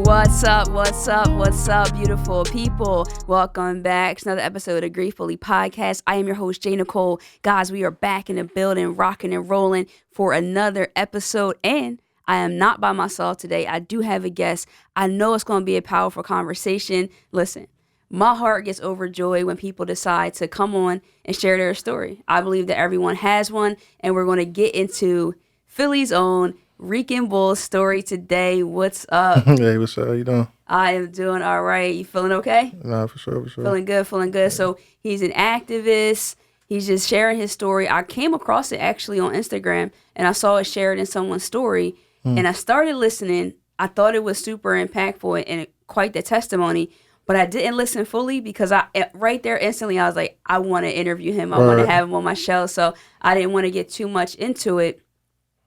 What's up, beautiful people? Welcome back to another episode of Gratefully Podcast. I am your host, Jay Nicole. Guys, we are back in the building, rocking and rolling for another episode. And I am not by myself today. I do have a guest. I know it's going to be a powerful conversation. Listen, my heart gets overjoyed when people decide to come on and share their story. I believe that everyone has one, and we're going to get into Philly's own Rican Bull's story today. What's up? Hey, what's up? How you doing? I am doing all right. You feeling okay? Nah, for sure. Feeling good. Yeah. So he's an activist. He's just sharing his story. I came across it actually on Instagram, and I saw it shared in someone's story, and I started listening. I thought it was super impactful and quite the testimony, but I didn't listen fully because right there instantly I was like, I want to interview him. I want to have him on my show. So I didn't want to get too much into it.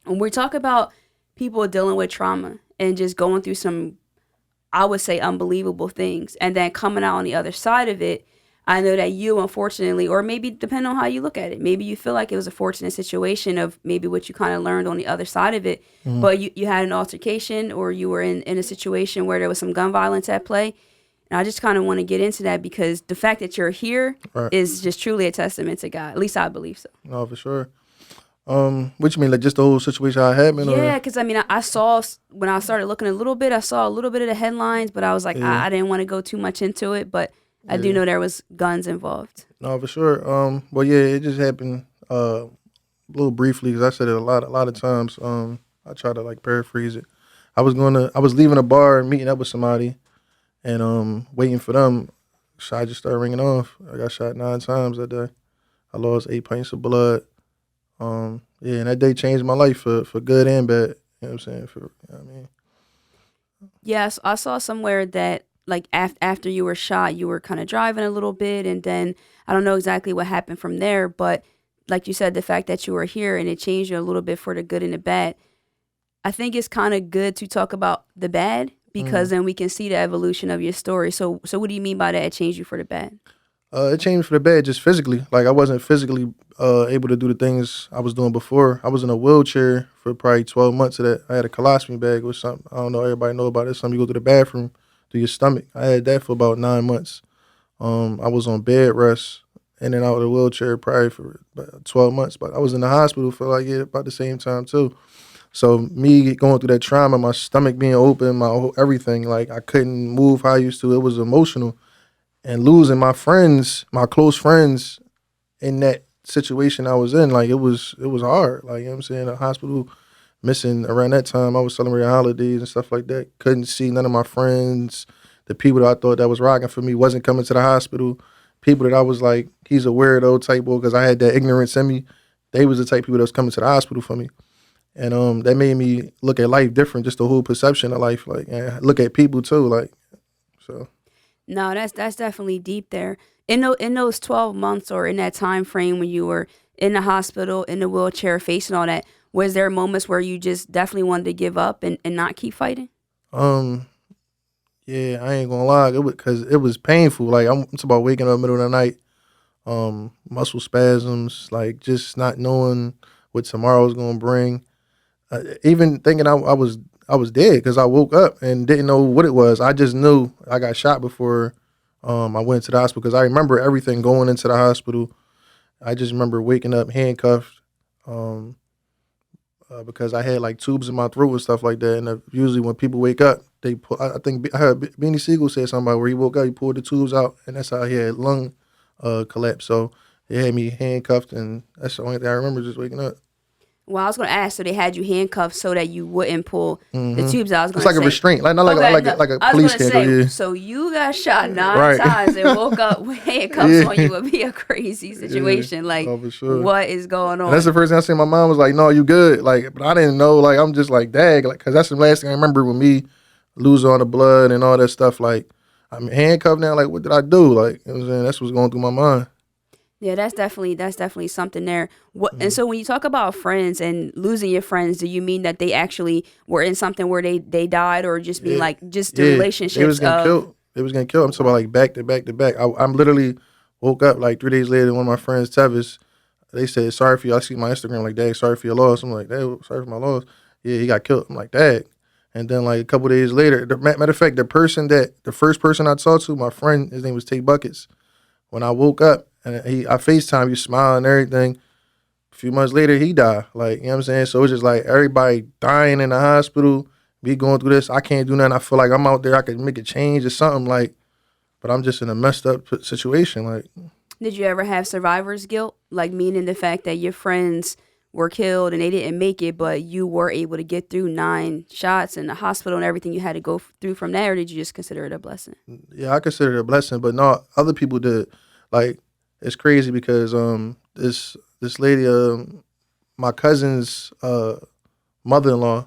When we talk about people dealing with trauma and just going through some, I would say, unbelievable things, and then coming out on the other side of it, I know that you, unfortunately, or maybe depending on how you look at it, maybe you feel like it was a fortunate situation of maybe what you kind of learned on the other side of it, but you had an altercation or you were in a situation where there was some gun violence at play. And I just kind of want to get into that because the fact that you're here is just truly a testament to God. At least I believe so. No, for sure. What you mean, like just the whole situation I had, man? Yeah, because I mean, I saw, when I started looking a little bit, I saw a little bit of the headlines, but I was like, I didn't want to go too much into it, but I do know there was guns involved. No, for sure. Well, yeah, it just happened a little briefly because I said it a lot of times. I try to like paraphrase it. I was leaving a bar and meeting up with somebody, and waiting for them. Shot just started ringing off. I got shot 9 times that day. I lost 8 pints of blood. Yeah, and that day changed my life for good and bad. You know what I'm saying? Yes, I saw somewhere that like after you were shot, you were kind of driving a little bit, and then I don't know exactly what happened from there, but like you said, the fact that you were here and it changed you a little bit for the good and the bad. I think it's kind of good to talk about the bad because then we can see the evolution of your story. So what do you mean by that? It changed you for the bad? It changed for the bad just physically. Like I wasn't physically able to do the things I was doing before. I was in a wheelchair for probably 12 months of that. I had a colostomy bag or something. I don't know, everybody know about it. Something you go to the bathroom through your stomach. I had that for about 9 months. I was on bed rest in and out of the wheelchair probably for about 12 months. But I was in the hospital for like about the same time too. So me going through that trauma, my stomach being open, my whole everything, like I couldn't move how I used to. It was emotional. And losing my friends, my close friends in that situation I was in, like it was hard. Like, you know what I'm saying? The hospital missing around that time, I was celebrating holidays and stuff like that. Couldn't see none of my friends. The people that I thought that was rocking for me wasn't coming to the hospital. People that I was like, he's a weirdo type boy because I had that ignorance in me. They was the type of people that was coming to the hospital for me. And that made me look at life different, just the whole perception of life. Like, and look at people too, like, so. No, that's definitely deep there. In those 12 months or in that time frame when you were in the hospital, in the wheelchair, facing all that, was there moments where you just definitely wanted to give up and not keep fighting? Yeah, I ain't gonna lie, because it was painful. Like it's about waking up in the middle of the night, muscle spasms, like just not knowing what tomorrow's gonna bring. Even thinking I was dead because I woke up and didn't know what it was. I just knew I got shot before I went to the hospital because I remember everything going into the hospital. I just remember waking up handcuffed because I had like tubes in my throat and stuff like that. And usually when people wake up, they pull. I think I heard Beanie Siegel said something about where he woke up, he pulled the tubes out, and that's how he had lung collapse. So they had me handcuffed, and that's the only thing I remember, just waking up. Well, I was going to ask, so they had you handcuffed so that you wouldn't pull the tubes out. I was going It's like a restraint, like not like a police handle. Yeah. So you got shot 9 times and woke up with handcuffs on you. Would be a crazy situation. Like, for sure. What is going on? And that's the first thing I seen. My mom was like, "No, you good?" Like, but I didn't know. Like, I'm just like, "Dag," like, because that's the last thing I remember with me losing all the blood and all that stuff. Like, I'm handcuffed now. Like, what did I do? Like, you know what I'm saying? That's what's going through my mind. Yeah, that's definitely something there. And so when you talk about friends and losing your friends, do you mean that they actually were in something where they died, or just mean like just the relationships? They was getting killed. They was getting killed. I'm talking about like back to back to back. I'm literally woke up like 3 days later. One of my friends, Tevis, they said, "Sorry for you." I see my Instagram like, "Dad, sorry for your loss." I'm like, "Dad, sorry for my loss." Yeah, he got killed. I'm like, "Dad." And then like a couple days later, matter of fact, the first person I talked to, my friend, his name was Tay Buckets. When I woke up and I FaceTime, he smiling and everything. A few months later, he died. Like, you know what I'm saying? So it's just like everybody dying in the hospital, me going through this. I can't do nothing. I feel like I'm out there. I could make a change or something. Like, but I'm just in a messed up situation. Like, Did you ever have survivor's guilt? Like, meaning the fact that your friends were killed and they didn't make it, but you were able to get through 9 shots in the hospital and everything you had to go through from there, or did you just consider it a blessing? yeah, I consider it a blessing, but no, other people did. Like, it's crazy because this lady, my cousin's mother-in-law,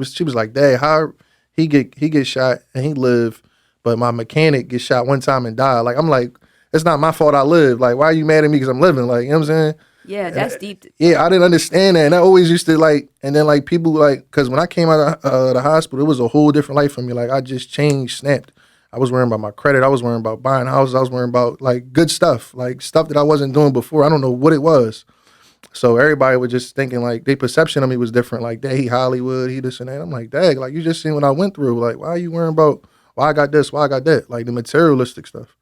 she was like, "Dad, how he get shot and he lived, but my mechanic gets shot one time and died." Like, I'm like, it's not my fault I live. Like, why are you mad at me because I'm living? Like, you know what I'm saying? Yeah, that's deep. Yeah, I didn't understand that, and I always used to like, and then like people like, because when I came out of the hospital, it was a whole different life for me. Like, I just changed, snapped. I was worrying about my credit. I was worrying about buying houses. I was worrying about like good stuff, like stuff that I wasn't doing before. I don't know what it was. So everybody was just thinking like their perception of me was different. Like, dang, he Hollywood, he this and that. I'm like, dang, like you just seen what I went through. Like, why are you worrying about why I got this, why I got that? Like the materialistic stuff.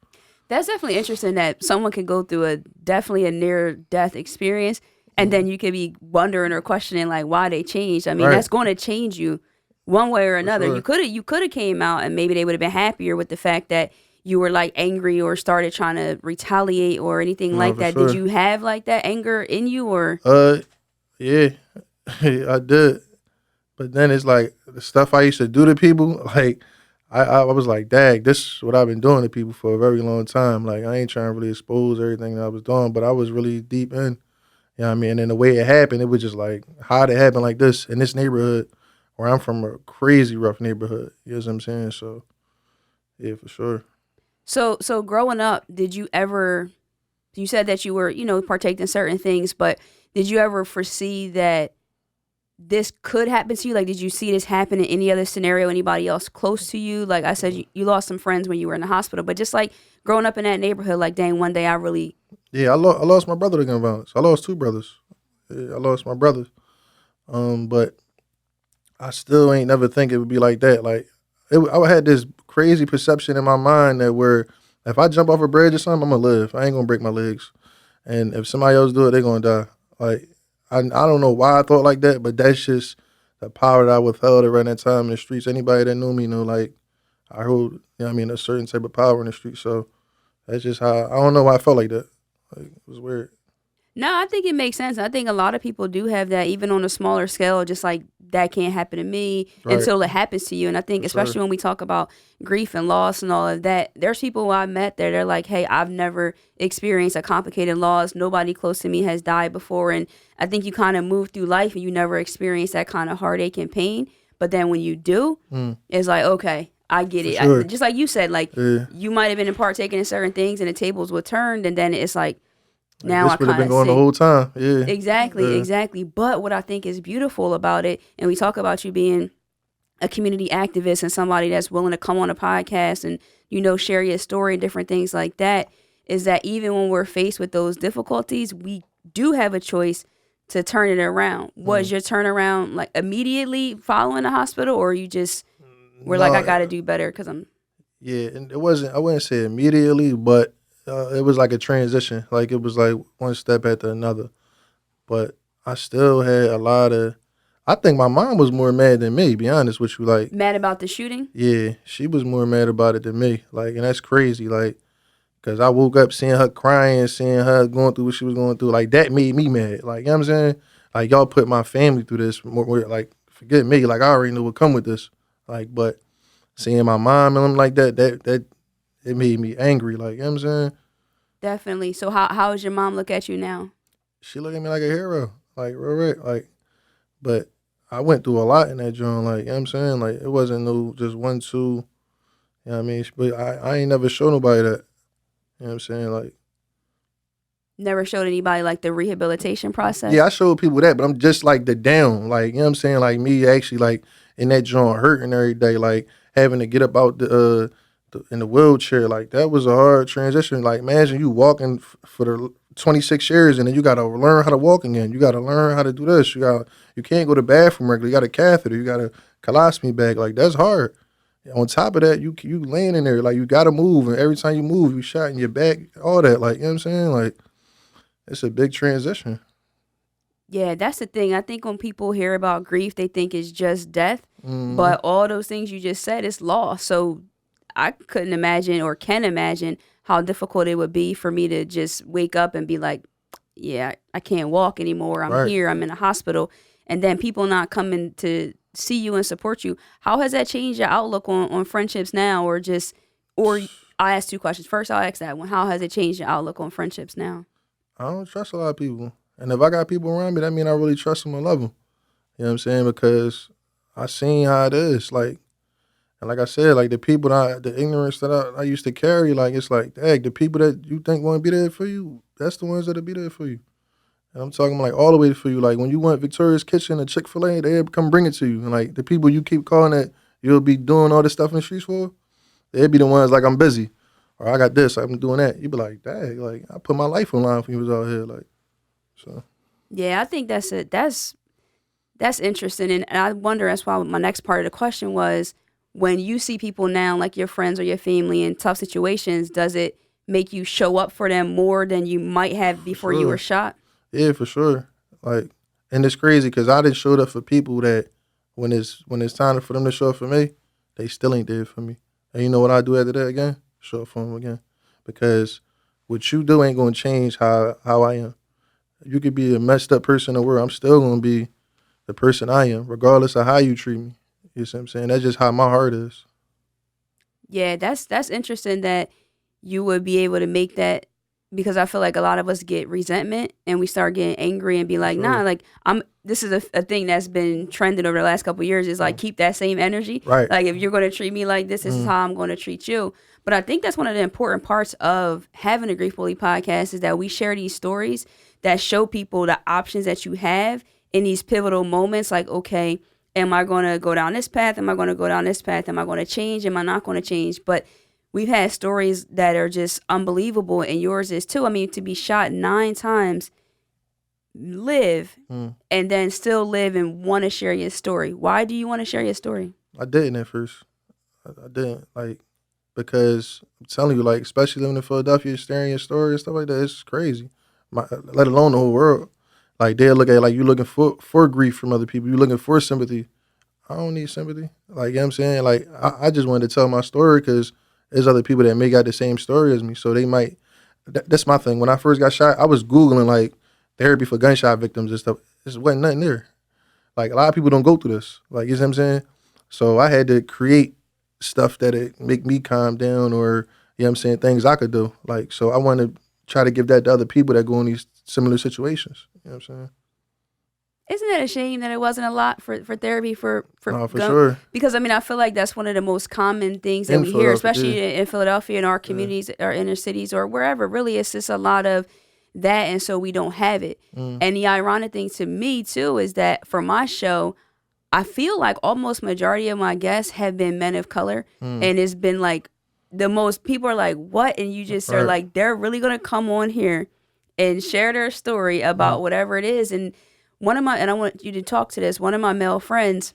That's definitely interesting that someone could go through definitely a near death experience, and then you could be wondering or questioning like why they changed. I mean, Right. that's going to change you one way or another. sure. You could have came out and maybe they would have been happier with the fact that you were like angry or started trying to retaliate or anything No, like for that. sure. Did you have like that anger in you or? Yeah, I did. But then it's like the stuff I used to do to people, like I was like, dag, this is what I've been doing to people for a very long time. Like I ain't trying to really expose everything that I was doing, but I was really deep in. You know what I mean? And the way it happened, it was just like, how'd it happen like this in this neighborhood where I'm from, a crazy rough neighborhood. You know what I'm saying? So yeah, for sure. So growing up, did you ever? You said that you were partaked in certain things, but did you ever foresee that this could happen to you? Like, did you see this happen in any other scenario? Anybody else close to you? Like I said, you lost some friends when you were in the hospital, but just like growing up in that neighborhood, like dang, one day I really Yeah, I lost my brother to gun violence. I lost 2 brothers. Yeah, I lost my brother. But I still ain't never think it would be like that. Like, I had this crazy perception in my mind that where if I jump off a bridge or something, I'm gonna live. I ain't gonna break my legs. And if somebody else do it, they gonna die. Like, I don't know why I thought like that, but that's just the power that I withheld around that time in the streets. Anybody that knew me know, like, I hold, a certain type of power in the streets. So that's just how, I don't know why I felt like that. Like, it was weird. No, I think it makes sense. I think a lot of people do have that, even on a smaller scale, just like that can't happen to me Right. until it happens to you. And I think, For sure. especially when we talk about grief and loss and all of that, there's people who I met there, they're like, hey, I've never experienced a complicated loss. Nobody close to me has died before. And I think you kind of move through life and you never experience that kind of heartache and pain. But then when you do, it's like, okay, I get it. sure. Just like you said, like Yeah. you might have been partaking in certain things and the tables were turned. And then it's like, Like, now I this would have kind been of going the see. whole time. Yeah. Exactly, Yeah. exactly. But what I think is beautiful about it, and we talk about you being a community activist and somebody that's willing to come on a podcast and, share your story and different things like that, is that even when we're faced with those difficulties, we do have a choice to turn it around. Was your turnaround like immediately following the hospital, or you just were like, No, I got to do better because I'm. Yeah, and it wasn't. I wouldn't say immediately, but it was like a transition. Like it was like one step after another. But I still had a lot of. I think my mom was more mad than me. To be honest with you, like Mad about the shooting? yeah, she was more mad about it than me. Like, and that's crazy. Like, cause I woke up seeing her crying, seeing her going through what she was going through. Like that made me mad. Like, you know what I'm saying? Like y'all put my family through this. Like forget me. Like I already knew what come with this. Like, but seeing my mom and them like that it made me angry. Like, you know what I'm saying? Definitely. So how does your mom look at you now? She looked at me like a hero. Like, real right. Like, but I went through a lot in that joint. Like, you know what I'm saying? Like, it wasn't no just 1, 2. You know what I mean? But I ain't never show nobody that. You know what I'm saying? Like, Never showed anybody like the rehabilitation process? yeah, I showed people that, but I'm just like the down. Like, you know what I'm saying? Like, me actually, like, in that joint hurting every day. Like, having to get up out in the wheelchair. Like, that was a hard transition. Like, imagine you walking for the 26 years, and then you gotta learn how to walk again. You gotta learn how to do this. You can't go to the bathroom regularly. You got a catheter. You got a colostomy bag. Like that's hard. On top of that, you laying in there like you gotta move, and every time you move, you shot in your back. All that, like you know what I'm saying, like it's a big transition. Yeah, that's the thing. I think when people hear about grief, they think it's just death, Mm-hmm. but all those things you just said is loss. So I couldn't imagine or can imagine how difficult it would be for me to just wake up and be like, yeah, I can't walk anymore. I'm Right. here. I'm in a hospital. And then people not coming to see you and support you. How has that changed your outlook on friendships now or I asked two questions. First, I'll ask that one. How has it changed your outlook on friendships now? I don't trust a lot of people, and if I got people around me, that mean I really trust them and love them. You know what I'm saying? Because I seen how it is. Like, and like I said, like the people the ignorance that I used to carry, like it's like, dang, the people that you think want to be there for you, that's the ones that'll be there for you. And I'm talking like all the way for you. Like when you want Victoria's Kitchen and Chick-fil-A, they come bring it to you. And like the people you keep calling that you'll be doing all this stuff in the streets for, they'll be the ones like I'm busy. Or I got this, I'm doing that. You be like, dang, like I put my life on line for you was out here. Like, so Yeah, I think that's it. That's interesting, and I wonder. That's why my next part of the question was: when you see people now, like your friends or your family, in tough situations, does it make you show up for them more than you might have for before you were sure. shot? Yeah, for sure. Like, and it's crazy because I didn't show up for people that when it's time for them to show up for me, they still ain't there for me. And you know what I do after that again? Show up for them again, because what you do ain't gonna change how I am. You could be a messed up person in the world. I'm still gonna be the person I am, regardless of how you treat me. You see what I'm saying? That's just how my heart is. Yeah, that's interesting that you would be able to make that because I feel like a lot of us get resentment and we start getting angry and be For like, nah, sure. like I'm. This is a thing that's been trending over the last couple of years. Is like Mm. keep that same energy. Right. Like if you're going to treat me like this is Mm. how I'm going to treat you. But I think that's one of the important parts of having a Grief Bully podcast is that we share these stories that show people the options that you have in these pivotal moments. Like, okay, am I going to go down this path? Am I going to go down this path? Am I going to change? Am I not going to change? But we've had stories that are just unbelievable, and yours is too. I mean, to be shot 9 times, live, Mm. and then still live and want to share your story. Why do you want to share your story? I didn't at first. I didn't like because I'm telling you, like especially living in Philadelphia, sharing your story and stuff like that, it's crazy. Let alone the whole world. Like they'll look at it like you looking for grief from other people. You looking for sympathy. I don't need sympathy. Like you know what I'm saying. Like I just wanted to tell my story because there's other people that may got the same story as me, so they might. That's my thing. When I first got shot, I was googling like therapy for gunshot victims and stuff. There wasn't nothing there. Like a lot of people don't go through this. Like you know what I'm saying. So I had to create stuff that it make me calm down, or you know what I'm saying, things I could do. Like so I want to try to give that to other people that go in these similar situations. You know what I'm saying? Isn't that a shame that it wasn't a lot for therapy for No, for gun? sure. Because I mean, I feel like that's one of the most common things that In we hear, Philadelphia, especially in Philadelphia, in our yeah. communities, our inner cities, or wherever. Really, it's just a lot of that, and so we don't have it. Mm, And the ironic thing to me too is that for my show, I feel like almost majority of my guests have been men of color, mm, and it's been like the most people are like, "What?" And you just are right. like, "They're really gonna come on here and share their story Mm, about whatever it is." And and I want you to talk to this. One of my male friends,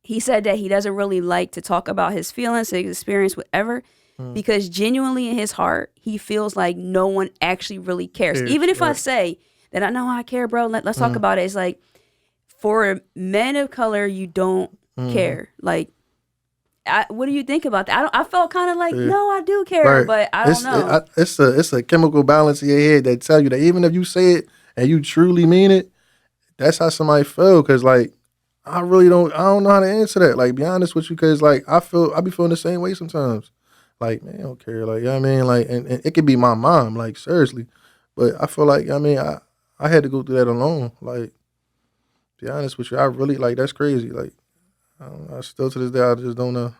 he said that he doesn't really like to talk about his feelings, his experience, whatever, mm. because genuinely in his heart, he feels like no one actually really cares. Cares. Even if I Right. say that I know I care, bro, let's talk Mm, about it. It's like for men of color, you don't mm, care. Like, what do you think about that? I felt kind of like, yeah. no, I do care, Right. but I don't know. It's a chemical balance in your head that tell you that even if you say it and you truly mean it, that's how somebody feel. Cause like I don't know how to answer that. Like be honest with you, cause like I be feeling the same way sometimes. Like man, I don't care. Like you know what I mean, like and it could be my mom. Like seriously, but I feel like I had to go through that alone. Like be honest with you, I really like that's crazy. Like I still to this day I just don't know.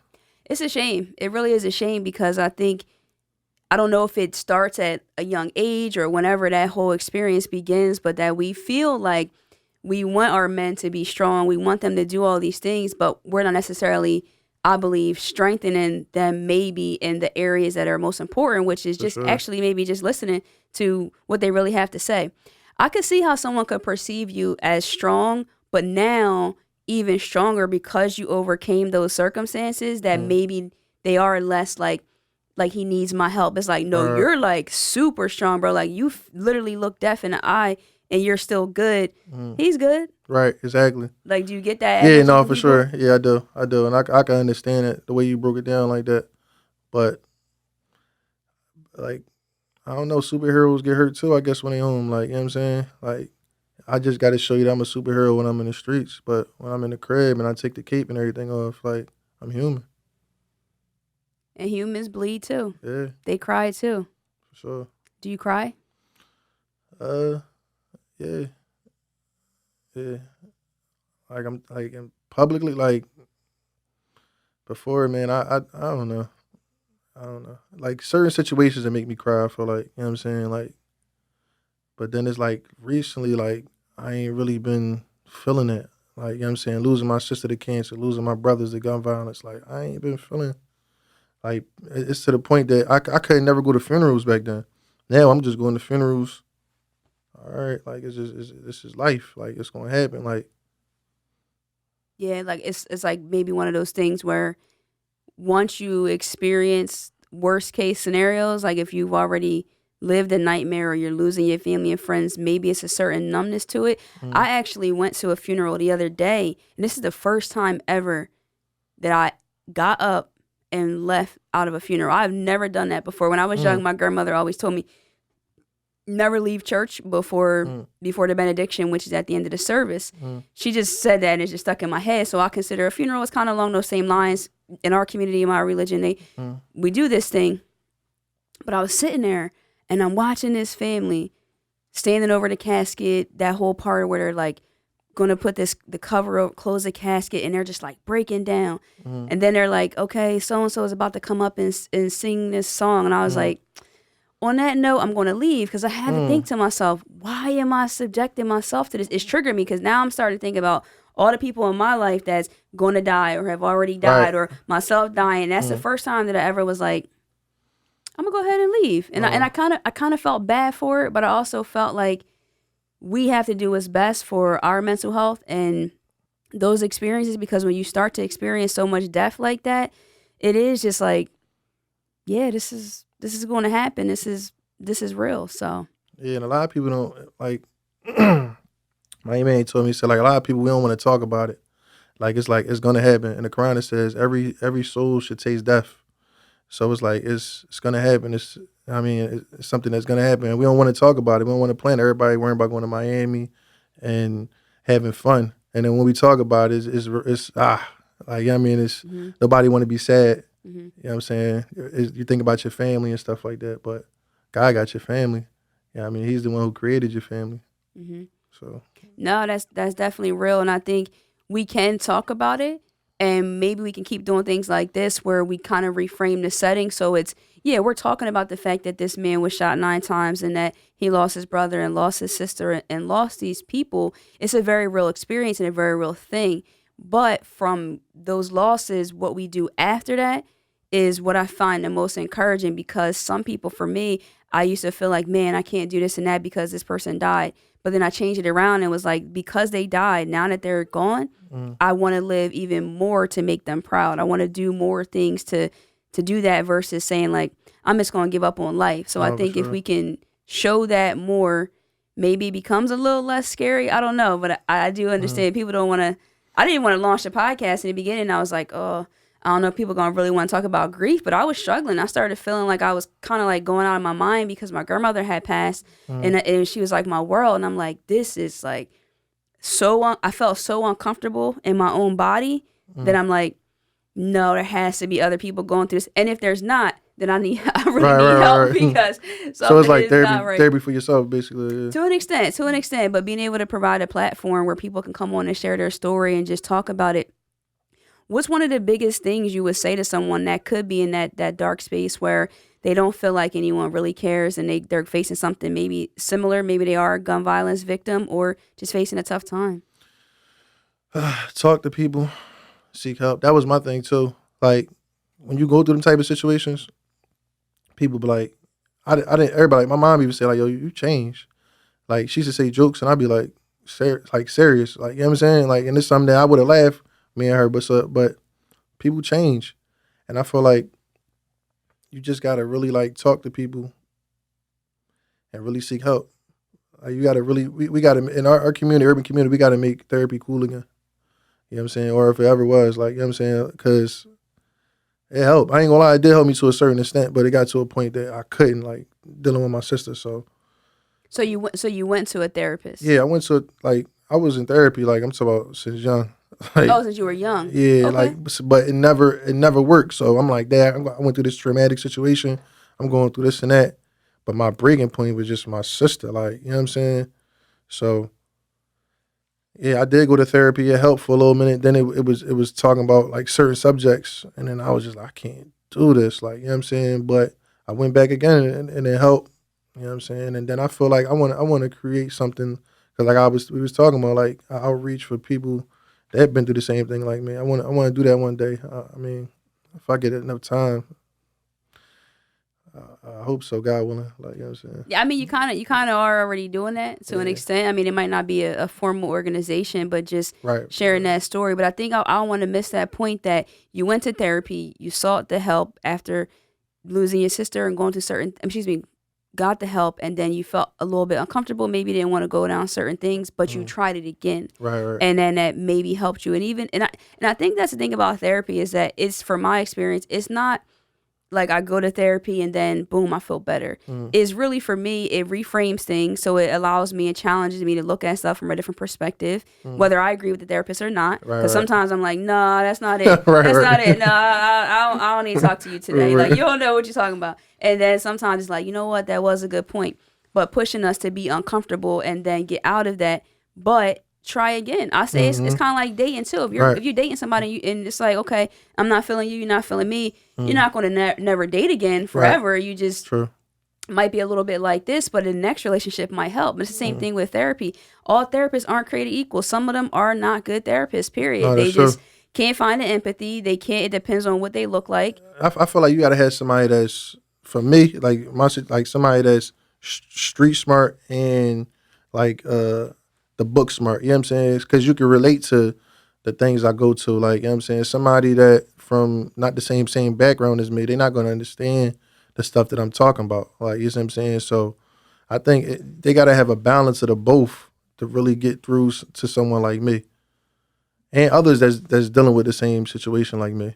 It's a shame. It really is a shame because I don't know if it starts at a young age or whenever that whole experience begins, but that we feel like we want our men to be strong. We want them to do all these things, but we're not necessarily, I believe, strengthening them maybe in the areas that are most important, which is For just sure. actually maybe just listening to what they really have to say. I could see how someone could perceive you as strong, but now even stronger because you overcame those circumstances that maybe they are less like he needs my help. It's like, no, Right. you're like super strong, bro. Like you literally look deaf in the eye and you're still good. He's good. Right, exactly. Like, do you get that? Yeah, energy no, from for people? sure. Yeah, I do, and I can understand it the way you broke it down like that. But like, I don't know, superheroes get hurt too. I guess when they home, like, you know what I'm saying? Like, I just got to show you that I'm a superhero when I'm in the streets, but when I'm in the crib and I take the cape and everything off, like, I'm human. And humans bleed too. Yeah, They cry too. for sure. Do you cry? Uh, yeah, yeah. Like I'm like in publicly, like before, man. I don't know. I don't know. Like certain situations that make me cry for, like, you know what I'm saying, like. But then it's like recently, like I ain't really been feeling it. Like, you know what I'm saying, losing my sister to cancer, losing my brothers to gun violence. Like I ain't been feeling. Like it's to the point that I couldn't never go to funerals back then. Now I'm just going to funerals. All right, like this is life. Like it's gonna happen. Like Yeah, like it's like maybe one of those things where once you experience worst case scenarios, like if you've already lived a nightmare or you're losing your family and friends, maybe it's a certain numbness to it. mm, I actually went to a funeral the other day, and this is the first time ever that I got up and left out of a funeral. I've never done that before. When I was young, mm, my grandmother always told me never leave church before mm, the benediction, which is at the end of the service. mm, She just said that and it's just stuck in my head. So I consider a funeral is kind of along those same lines. In our community, in my religion, mm, we do this thing. But I was sitting there and I'm watching this family standing over the casket, that whole part where they're like gonna put the cover over, close the casket, and they're just like breaking down. mm, And then they're like, okay, so and so is about to come up and sing this song. And I was mm, like, on that note, I'm going to leave because I had to mm. think to myself, why am I subjecting myself to this? It's triggered me because now I'm starting to think about all the people in my life that's going to die or have already Right. died or myself dying. That's the Mm. first time that I ever was like, I'm gonna go ahead and leave. And I kind of felt bad for it, but I also felt like we have to do what's best for our mental health and those experiences because when you start to experience so much death like that, it is just like, yeah, this is going to happen. This is real. So Yeah, and a lot of people don't like. My man told me, he said, like, a lot of people, we don't want to talk about it. Like it's gonna happen. And the Quran, it says every soul should taste death. So it's like it's gonna happen. It's something that's gonna happen. And we don't want to talk about it. We don't want to plan. Everybody worrying about going to Miami and having fun. And then when we talk about it, it's like, you know what I mean, it's mhm, nobody want to be sad. mhm, You know what I'm saying? You think about your family and stuff like that, but God got your family. Yeah, I mean, He's the one who created your family. mhm. So No, that's definitely real, and I think we can talk about it, and maybe we can keep doing things like this where we kind of reframe the setting. So it's we're talking about the fact that this man was shot 9 times and that he lost his brother and lost his sister and lost these people. It's a very real experience and a very real thing. But from those losses, what we do after that is what I find the most encouraging because some people, for me, I used to feel like, man, I can't do this and that because this person died. But then I changed it around and was like, because they died, now that they're gone, mm, I want to live even more to make them proud. I want to do more things to do that versus saying like, I'm just going to give up on life. So I no, for think if sure. we can show that more, maybe it becomes a little less scary. I don't know, but I do Mm, understand people don't want to. I didn't want to launch a podcast in the beginning. I was like, oh, I don't know if people gonna really want to talk about grief, but I was struggling. I started feeling like I was kind of like going out of my mind because my grandmother had passed, mm, and she was like my world, and I'm like, this is like I felt so uncomfortable in my own body that mm. I'm like, no, there has to be other people going through this, and if there's not, then I really Right, need right, help right, right. because So it's something like is not right. therapy for yourself, basically. Yeah. To an extent, but being able to provide a platform where people can come on and share their story and just talk about it. What's one of the biggest things you would say to someone that could be in that dark space where they don't feel like anyone really cares and they're facing something maybe similar, maybe they are a gun violence victim or just facing a tough time? Talk to people, seek help. That was my thing too. Like when you go through them type of situations, people be like, I didn't. Everybody, my mom even said like, "Yo, you changed." Like she used to say jokes, and I'd be like, serious, like you know what I'm saying. Like, and it's something that I would have laughed, me and her, but people change, and I feel like you just gotta really like talk to people and really seek help. Like, you gotta really, we gotta in our community, urban community, we gotta make therapy cool again. You know what I'm saying? Or if it ever was, like, you know what I'm saying? Because it helped. I ain't gonna lie, it did help me to a certain extent, but it got to a point that I couldn't, like, dealing with my sister. So you went to a therapist. Yeah, I went to, like, I was in therapy, like, I'm talking about since young. Like, Oh, since you were young. yeah, Okay. like, but it never worked. So I'm like, Dad, I went through this traumatic situation. I'm going through this and that. But my breaking point was just my sister, like, you know what I'm saying? So, yeah, I did go to therapy. It helped for a little minute. Then it was talking about like certain subjects, and then I was just like, I can't do this, like you know what I'm saying. But I went back again, and it helped. You know what I'm saying. And then I feel like I want to create something because like we was talking about like outreach for people that have been through the same thing like me. I want to do that one day. I mean, if I get enough time, I hope so. God willing, like you know what I'm saying. Yeah, I mean, you kind of are already doing that to an Yeah. extent. I mean, it might not be a formal organization, but just Right. sharing that story. But I think I don't want to miss that point that you went to therapy, you sought the help after losing your sister and going to excuse me, got the help, and then you felt a little bit uncomfortable. Maybe didn't want to go down certain things, but you tried it again, Right. Right. and then that maybe helped you. And I think that's the thing about therapy is that it's from my experience, it's not like I go to therapy and then boom, I feel better. It's really for me, it reframes things. So it allows me and challenges me to look at stuff from a different perspective, whether I agree with the therapist or not. Right. Because Right. sometimes I'm like, nah, that's not it. Right, That's right. not it. No, I don't need to talk to you today. Right. Like, you don't know what you're talking about. And then sometimes it's like, you know what, that was a good point. But pushing us to be uncomfortable and then get out of that. But try again. I say it's kind of like dating too. If Right. you're dating somebody and it's like, okay, I'm not feeling you, you're not feeling me, you're not going to never date again forever. You just True. might be a little bit like this, but the next relationship might help. But it's the same thing with therapy. All therapists aren't created equal. Some of them are not good therapists. Period. No, They that's true. just can't find the empathy. They can't. It depends on what they look like. I feel like you gotta have somebody that's for me like somebody that's street smart and like the book smart. You know what I'm saying? Because you can relate to the things I go to. Like you know what I'm saying, somebody that from not the same background as me, they're not gonna understand the stuff that I'm talking about. Like you know what I'm saying. So I think they gotta have a balance of the both to really get through to someone like me and others that's dealing with the same situation like me.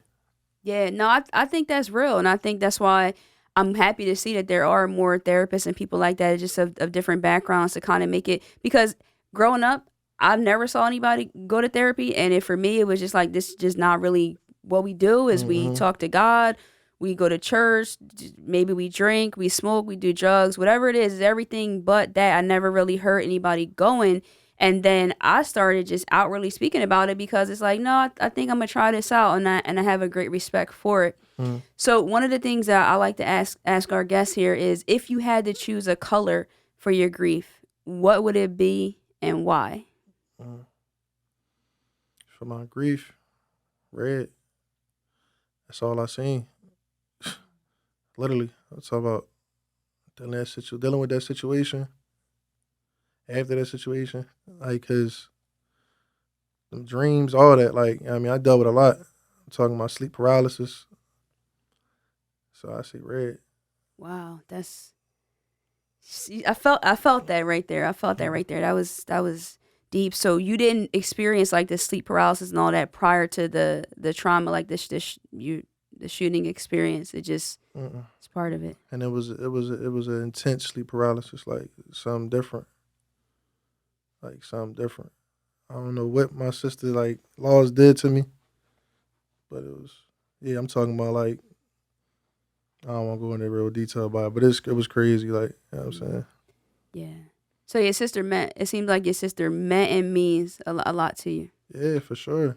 Yeah, no, I think that's real. And I think that's why I'm happy to see that there are more therapists and people like that just of different backgrounds to kind of make it. Because growing up, I've never saw anybody go to therapy. And for me, it was just like, this is just not really what we do is we talk to God, we go to church, maybe we drink, we smoke, we do drugs, whatever it is everything but that. I never really heard anybody going. And then I started just outwardly speaking about it because it's like, no, I think I'm gonna try this out, and I have a great respect for it. So one of the things that I like to ask our guests here is, if you had to choose a color for your grief, what would it be and why? For my grief, red. That's all I seen. Literally, I'm talking about dealing with that situation. After that situation, like, cause them dreams, all that. Like, I mean, I dealt with a lot. I'm talking about sleep paralysis. So I see red. Wow, that's. See, I felt that right there. I felt that right there. That was deep. So you didn't experience like the sleep paralysis and all that prior to the trauma, like the shooting experience. It just Mm-mm. it's part of it. And it was an intense sleep paralysis, like something different. Like something different. I don't know what my sister like laws did to me, but it was yeah. I'm talking about like I don't want to go into real detail about it, but it was crazy. Like you know what I'm saying. Yeah. So your sister meant. It seems like your sister meant and means a lot to you. Yeah, for sure.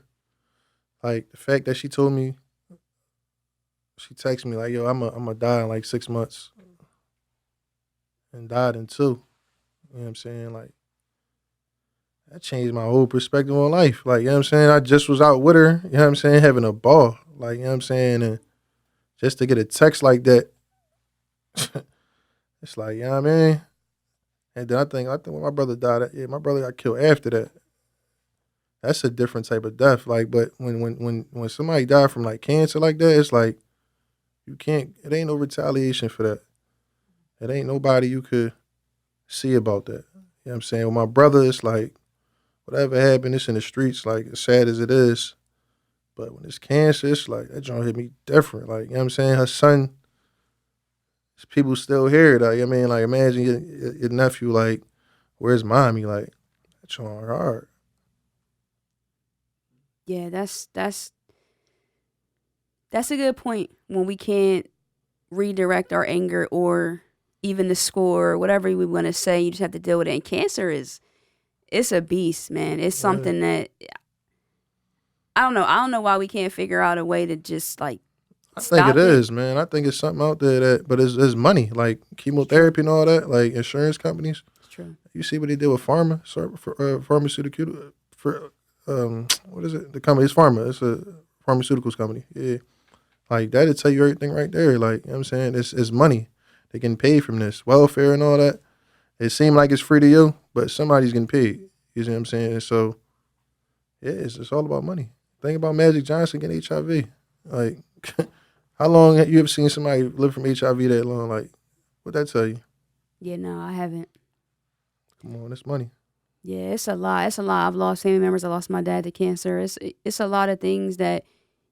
Like the fact that she told me, she texted me like, "Yo, I'm a die in like 6 months," and died in 2. You know what I'm saying? Like that changed my whole perspective on life. Like you know what I'm saying. I just was out with her. You know what I'm saying, having a ball. Like you know what I'm saying, and just to get a text like that, It's like, you know what I mean? And then I think when my brother died, yeah, my brother got killed after that. That's a different type of death. Like, but when somebody died from like cancer like that, it's like you can't. It ain't no retaliation for that. It ain't nobody you could see about that. You know what I'm saying? With my brother, it's like whatever happened, it's in the streets. Like as sad as it is, but when it's cancer, it's like that joint hit me different. Like you know what I'm saying? Her son, people still hear it. Like I mean, like imagine your nephew like, where's mommy? Like that joint hard. Yeah, that's a good point. When we can't redirect our anger or even the score or whatever we want to say, you just have to deal with it. And cancer it's a beast, man. It's Yeah. something that I don't know why we can't figure out a way to just like I think it stop it. is, man. I think it's something out there that, but it's money, like chemotherapy and all that, like insurance companies. It's true. You see what they did with pharma, pharmaceutical for what is it? The company is pharma. It's a pharmaceuticals company. Yeah, like that'll tell you everything right there. Like you know what I'm saying, it's money. They getting paid from this welfare and all that. It seems like it's free to you, but somebody's getting paid. You see what I'm saying? And so yeah, it's all about money. Think about Magic Johnson getting HIV. Like, how long have you ever seen somebody live from HIV that long? Like, what that tell you? Yeah, no, I haven't. Come on, it's money. Yeah, it's a lot. It's a lot. I've lost family members. I lost my dad to cancer. It's a lot of things that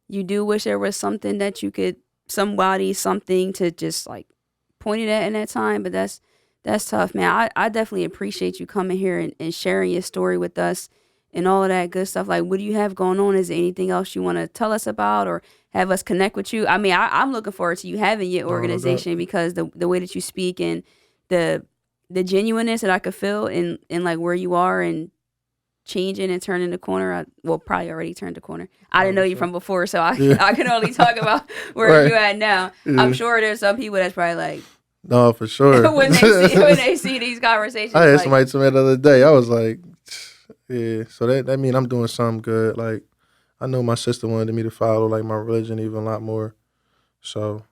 you do wish there was something that you could something to just like point it at in that time. But that's tough, man. I definitely appreciate you coming here and sharing your story with us and all of that good stuff. Like, what do you have going on? Is there anything else you want to tell us about or have us connect with you? I mean, I'm looking forward to you having your No, no doubt. organization because the way that you speak and the the genuineness that I could feel in like where you are and changing and turning the corner. Well, probably already turned the corner. I No, didn't know for you sure. from before, so I Yeah. I can only talk about where Right. you at now. I'm Yeah. sure there's some people that's probably like No, for sure. when they see these conversations, I had like somebody tell me the other day. I was like, yeah. So that mean I'm doing something good. Like, I know my sister wanted me to follow like my religion even a lot more. So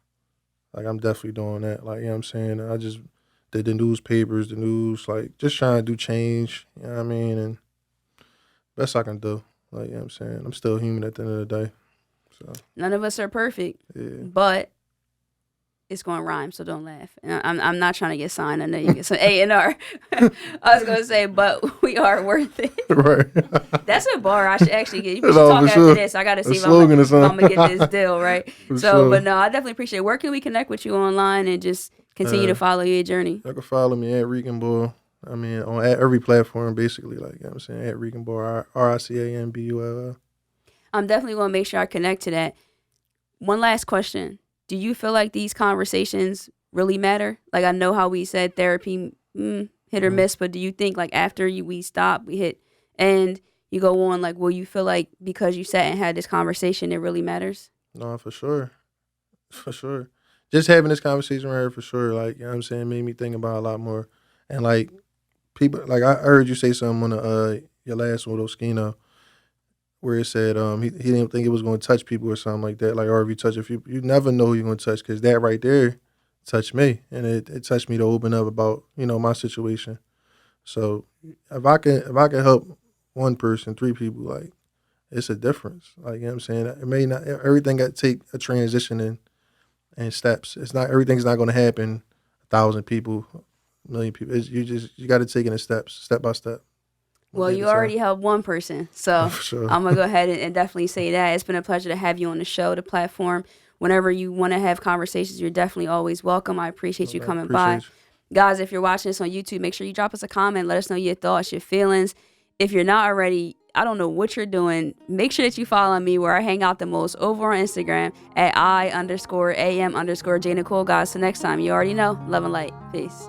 like I'm definitely doing that. Like, you know what I'm saying? I just did the newspapers, the news, like just trying to do change. You know what I mean? And best I can do. Like, you know what I'm saying? I'm still human at the end of the day. So none of us are perfect, yeah. but it's going to rhyme, so don't laugh. And I'm not trying to get signed. I know you get some A&R. I was going to say, but we are worth it. Right. That's a bar I should actually get. We should No, talk for after sure. this. I got to A see if slogan or I'm something. going to get this deal, right? For So, sure. but no, I definitely appreciate it. Where can we connect with you online and just continue to follow your journey? You can follow me at Regan Bull. I mean, on at every platform, basically. Like, you know what I'm saying? At Regan Bull, RICANBULL. I'm definitely going to make sure I connect to that. One last question. Do you feel like these conversations really matter? Like, I know how we said therapy, hit or miss, but do you think like after we stop, we hit and you go on, like, will you feel like because you sat and had this conversation, it really matters? No, for sure. For sure. Just having this conversation right here, for sure, like, you know what I'm saying, made me think about a lot more. And, like, people, like, I heard you say something on your last one, Oskino, where it said he didn't think it was going to touch people or something like that. Like, or if you touch a few, you never know who you're going to touch because that right there touched me. And it touched me to open up about, you know, my situation. So if I can help one person, three people, like, it's a difference. Like, you know what I'm saying? It may not, everything got to take a transition and steps. It's not, everything's not going to happen 1,000 people, 1,000,000 people. You got to take it in steps, step by step. Well, you already helped one person, so For sure. I'm gonna go ahead and definitely say that it's been a pleasure to have you on the show, the platform. Whenever you want to have conversations, you're definitely always welcome. I appreciate you coming by. Appreciate Guys, if you're watching this on YouTube, make sure you drop us a comment. Let us know your thoughts, your feelings. If you're not already, I don't know what you're doing. Make sure that you follow me where I hang out the most over on Instagram at I_am_J Nicole. Guys, so next time, you already know. Love and light. Peace.